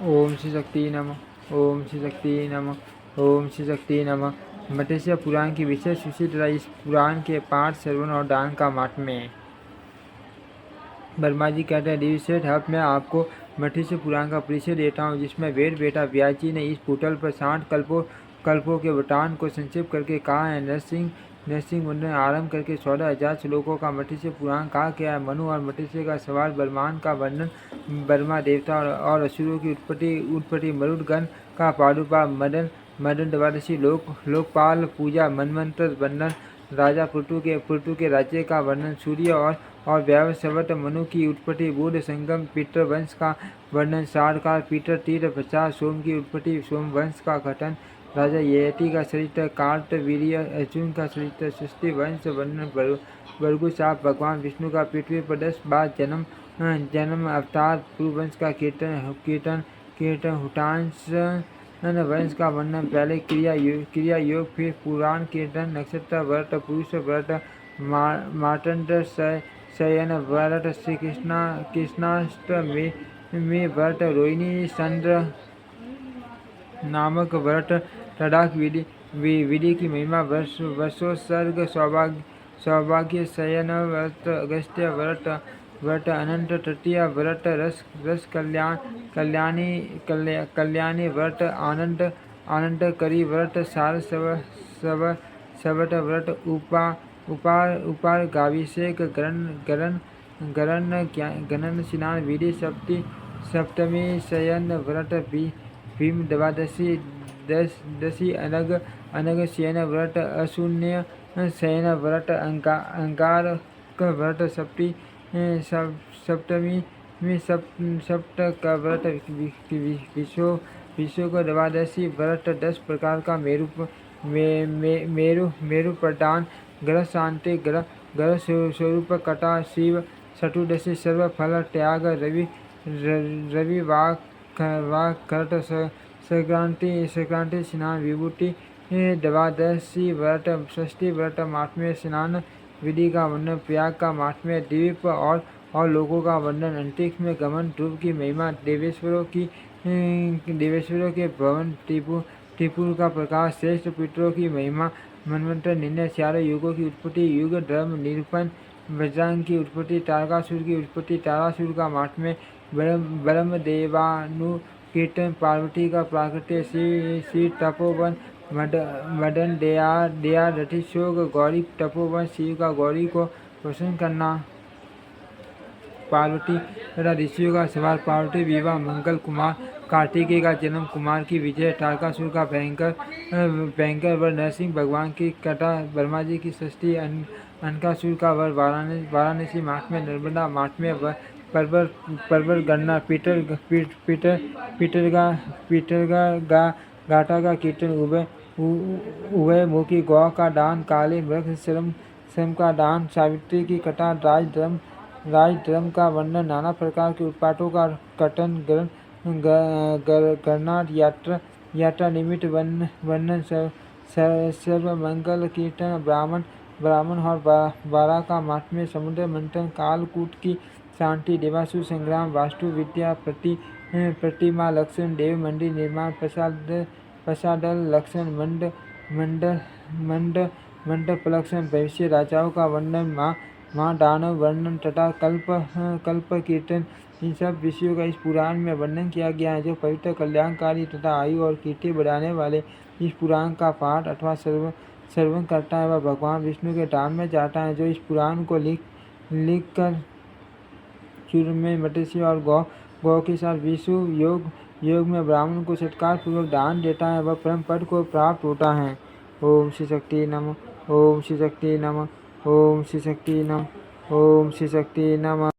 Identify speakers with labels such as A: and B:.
A: ओम श्री शक्ति नमः। ओम श्री शक्ति नमः। ओम श्री शक्ति नमः। मत्स्य पुराण की विशेष विशिष्टता। इस पुराण के पाठ, श्रवण और दान का माहात्म्य। वर्मा जी कहते हैं, देवी सेठ, अब मैं आपको मत्स्य पुराण का परिचय देता हूँ, जिसमें वेद बेटा व्यास जी ने इस पोर्टल पर 60 कल्पों के वटान को संक्षेप करके कहा है। नरसिंह मुनि आरंभ करके 14,000 श्लोकों का मत्स्य पुराण कहा गया है। मनु और मत्स्य का सवाल, ब्रह्मांड का वर्णन, ब्रह्मा देवता और असुरों की उत्पत्ति, मरुद गण का प्रादुर्भाव, मदन द्वादशी लोकपाल पूजा, मनमंत्र वर्णन, राजा पृथु के राज्य का वर्णन, सूर्य और व्यावस्वत, मनु की उत्पत्ति, बुध संगम, पीटर वंश का वर्णन, सारकार, पीटर तीर प्रचार, सोम की उत्पत्ति, सोम वंश का गठन, राजा ययाति का चरित्र, कार्तवीर्य अर्जुन का चरित्र, सृष्टि वंश वर्णन, भृगु शाप, भगवान विष्णु का पृथ्वी पर 10 बार जन्म अवतार, पुरुवंश का कीर्तन, हुटांश वंश का वर्णन, पहले क्रिया योग, फिर पुराण कीर्तन, नक्षत्र व्रत, पुरुष व्रत, मार्तंड शयन व्रत, श्री कृष्णाष्टमी में व्रत, रोहिणी चंद्र नामक व्रत, तड़ाक विधि की महिमा, वर्षोत्सर्ग, सौभाग्य शयन व्रत, अगस्त्य व्रत, अनंत तृतीय व्रत, रस कल्याणी व्रत, आनंद करी व्रत, सार सवट व्रत, उपार गाभिषेक, गणन स्नान विधि, सप्तमी शयन व्रत, भीम द्वादशी, दशी अनग शयन व्रत, अशून्य शयन व्रत, अंगार व्रत, सप्तमी में सप्त का व्रत, विश्व का द्वादशी व्रत, 10 प्रकार का मेरु प्रदान, ग्रह शांति, ग्रह स्वरूप कटा, शिव चतुर्दशी, सर्व फल त्याग, रवि वाक करट, संक्रांति स्नान विभूति, द्वादशी व्रत, षष्ठी व्रत, महात्म्य, स्नान विधि का वर्णन, प्रयाग का महात्म्य, द्वीप और लोगों का वर्णन, अंतरिक्ष में गमन, ध्रुव की महिमा, देवेश्वरों के भवन, त्रिपुर का प्रकाश, श्रेष्ठ पितरों की महिमा, मनवंतर निर्णय, चारों युगों की उत्पत्ति, युग धर्म निरूपण, वज्रांग की उत्पत्ति, तारकासुर की उत्पत्ति, तारासुर का महात्म्य, ब्रह्म देवानु कीर्तन, पार्वती का प्राकृत्य, श्री तपोवन, मदन दया रथि शोक, गौरी तपोवन, शिव का गौरी को प्रसन्न करना, पार्वती तथा ऋषियों का सवाल, पार्वती विवाह, मंगल कुमार, कार्तिकेय का जन्म, कुमार की विजय, तारकासुर का भयंकर वर, नरसिंह भगवान की कथा, ब्रह्मा जी की सृष्टि, अनकासुर का वर, वाराणसी महात्म्य, नर्मदा महात्म्य, पर्वत गणना, पीटर गाटा का कीर्तन, उभय मुखी गौ का दान, काली मृग श्रम का दान, सावित्री की कथा, राजधर्म का वर्णन, नाना प्रकार के उत्पातों का कथन, गणनाथ यात्रा निमित्त वर्णन, सर्वमंगल कीर्तन, ब्राह्मण और बारह का महात्म्य, समुद्र मंथन, कालकूट की शांति, देवासुर संग्राम, वास्तु विद्या, प्रतिमा लक्षण, देव मंदिर निर्माण, प्रसादल लक्षण, मंडप लक्षण, भविष्य राजाओं का वर्णन, माँ दानव वर्णन तथा कल्प कीर्तन, इन सब विषयों का इस पुराण में वर्णन किया गया है। जो पवित्र, कल्याणकारी तथा आयु और कीर्ति बढ़ाने वाले इस पुराण का पाठ अथवा श्रवण करता है वह भगवान विष्णु के धाम में जाता है। जो इस पुराण को लिख कर सूर्य में मत्स्य और गौ के साथ विष्णु योग में ब्राह्मण को सत्कार पूर्वक दान देता है वह परम पद को प्राप्त होता है। ओम श्री शक्ति नमः। ओम श्री शक्ति नमः। ओम श्री शक्ति नमः। ओम श्री शक्ति नमः।